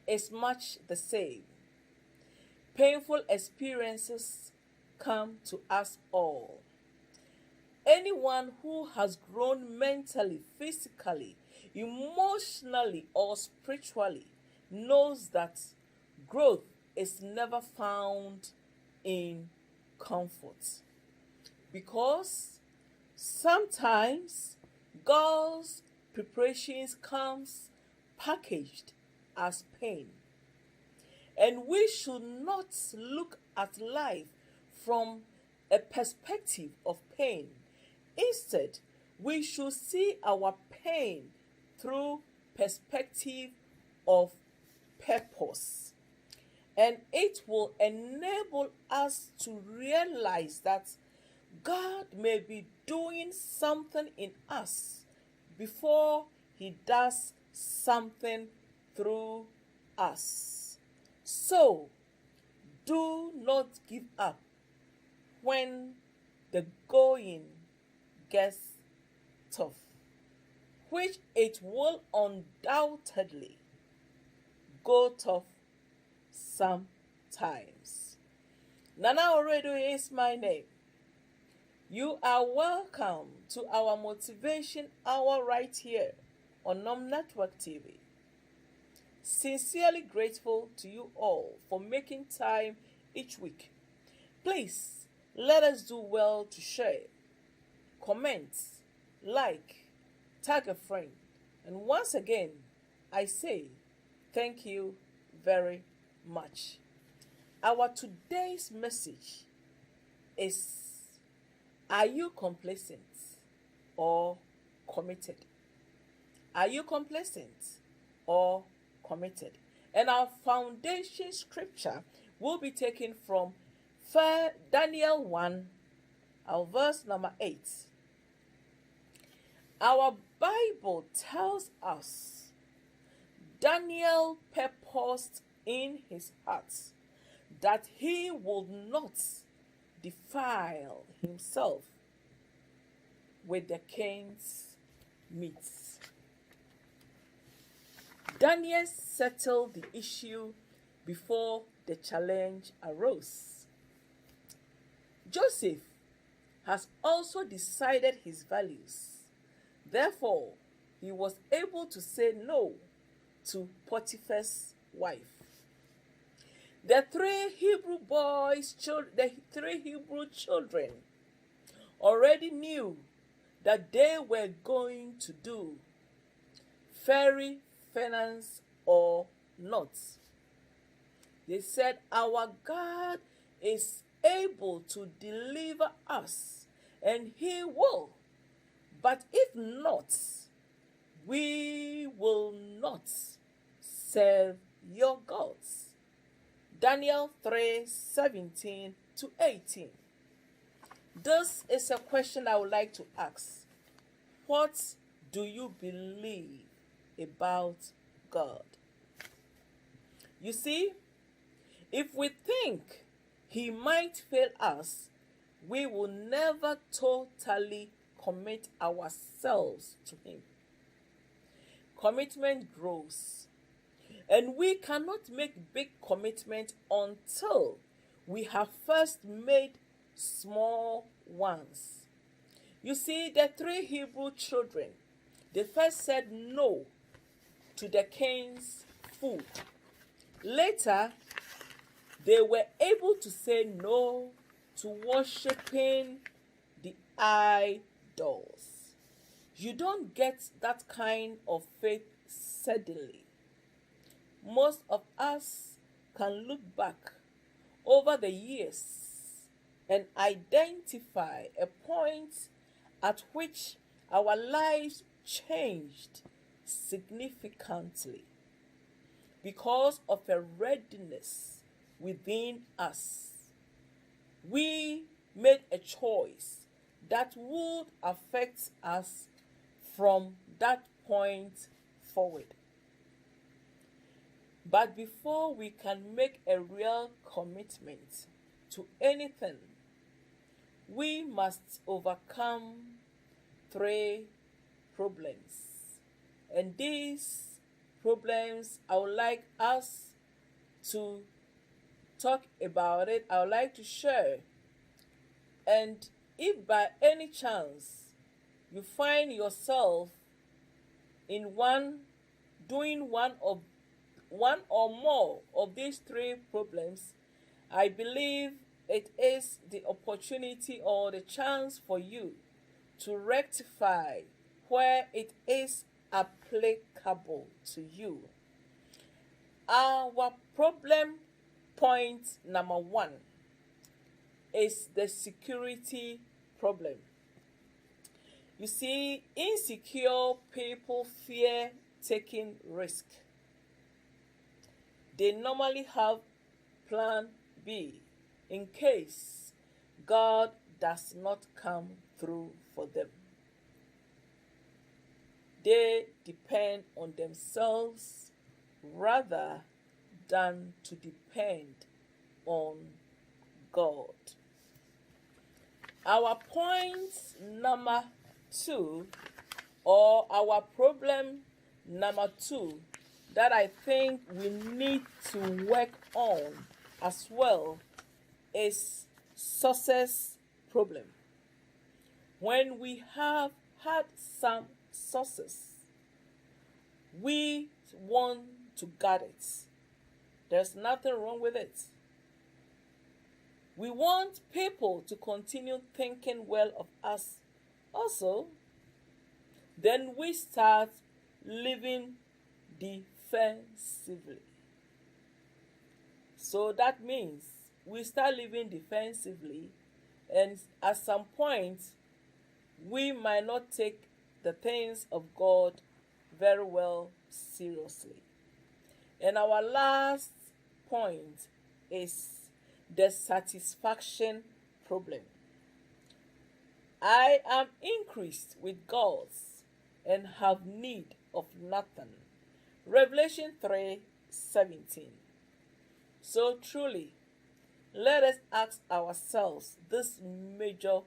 is much the same. Painful experiences come to us all. Anyone who has grown mentally, physically, emotionally, or spiritually knows that growth is never found in comfort. Because sometimes God's preparations comes packaged as pain. And we should not look at life from a perspective of pain. Instead, we should see our pain through perspective of purpose. And it will enable us to realize that God may be doing something in us before he does something through us. So, do not give up when the going gets tough, which it will undoubtedly go tough sometimes. Nana Owiredu is my name. You are welcome to our Motivation Hour right here on NOM Network TV. Sincerely grateful to you all for making time each week. Please let us do well to share, comment, like, tag a friend. And once again, I say thank you very much. Our today's message is: are you complacent or committed? Are you complacent or committed? And our foundation scripture will be taken from Daniel 1, our verse number 8. Our Bible tells us Daniel purposed in his heart that he would not defile himself with the king's meat. Daniel settled the issue before the challenge arose. Joseph has also decided his values. Therefore, he was able to say no to Potiphar's wife. The three Hebrew children already knew that they were going to do fairy finance or not. They said, our God is able to deliver us, and he will. But if not, we will not serve your gods. Daniel 3:17 to 18. This is a question I would like to ask. What do you believe about God? You see, if we think he might fail us, we will never totally commit ourselves to him. Commitment grows, and we cannot make big commitment until we have first made small ones. You see, the three Hebrew children, they first said no to the king's food. Later, they were able to say no to worshiping the idols. You don't get that kind of faith suddenly. Most of us can look back over the years and identify a point at which our lives changed significantly because of a readiness within us. We made a choice that would affect us from that point forward. But before we can make a real commitment to anything, we must overcome three problems. And these problems. I would like us to talk about it. I would like to share. And if by any chance you find yourself in doing one or more of these three problems, I believe it is the opportunity or the chance for you to rectify where it is applicable to you. Our problem point number 1 is the security problem. You see, insecure people fear taking risk. They normally have plan B in case God does not come through for them. They depend on themselves rather than to depend on God. Our point number 2, or our problem number 2, that I think we need to work on as well is success problem. When we have had some success, we want to guard it. There's nothing wrong with it. We want people to continue thinking well of us also. Then we start living defensively. So that means we start living defensively, and at some point we might not take the things of God very well seriously. And our last point is the satisfaction problem. I am increased with goods and have need of nothing. Revelation 3:17. So truly, let us ask ourselves this major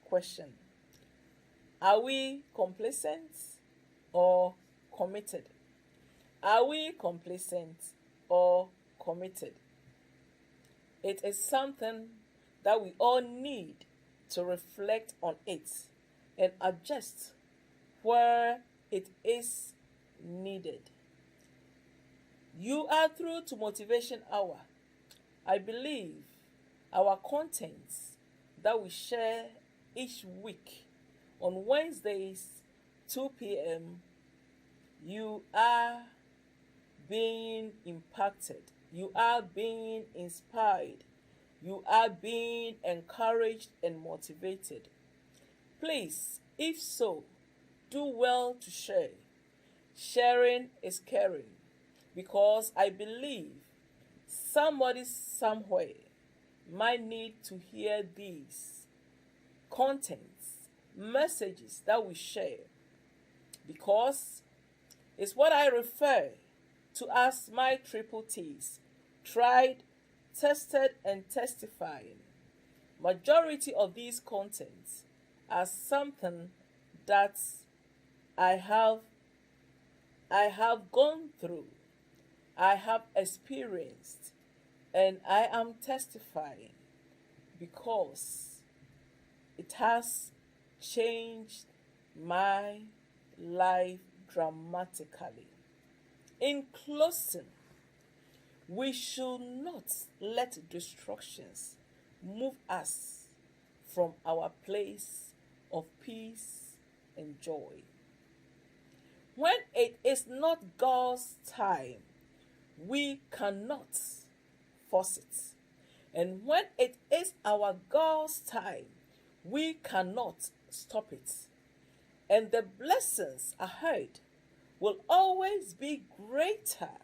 question. Are we complacent or committed? Are we complacent or committed? It is something that we all need to reflect on it and adjust where it is needed. You are through to Motivation Hour. I believe our contents that we share each week on Wednesdays, 2 p.m., you are being impacted. You are being inspired. You are being encouraged and motivated. Please, if so, do well to share. Sharing is caring, because I believe somebody somewhere might need to hear these contents, messages that we share, because it's what I refer to as my triple T's: tried, tested, and testifying. Majority of these contents are something that I have gone through, I have experienced, and I am testifying because it has changed my life dramatically. In closing, we should not let distractions move us from our place of peace and joy. When it is not God's time, we cannot force it. And when it is our God's time, we cannot stop it. And the blessings ahead will always be greater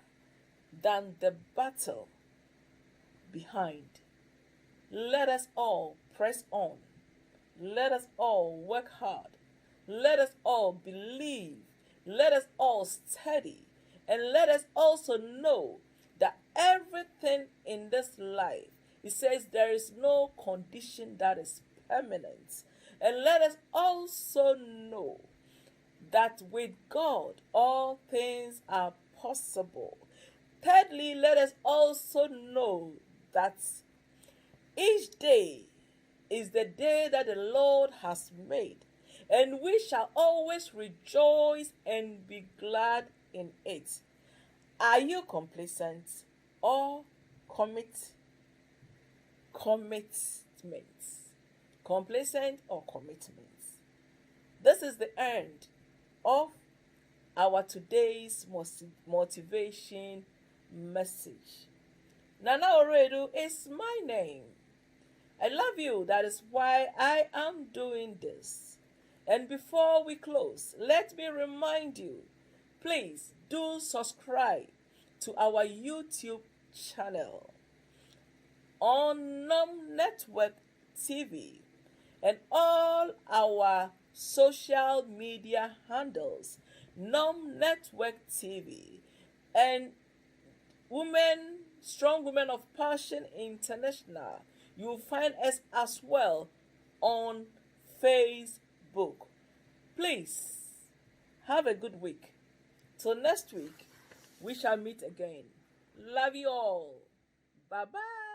than the battle behind. Let us all press on. Let us all work hard. Let us all believe. Let us all study. And let us also know that everything in this life, it says there is no condition that is permanent. And let us also know that with God all things are possible. Thirdly, let us also know that each day is the day that the Lord has made, and we shall always rejoice and be glad in it. Are you complacent or commitment? Complacent or commitment? This is the end of our today's motivation message. Nana Owiredu is my name. I love you. That is why I am doing this. And before we close, let me remind you, please do subscribe to our YouTube channel on Network TV and all our social media handles, Network TV and Strong Women of Passion International. You'll find us as well on Facebook. Please have a good week. Till next week, we shall meet again. Love you all. Bye bye.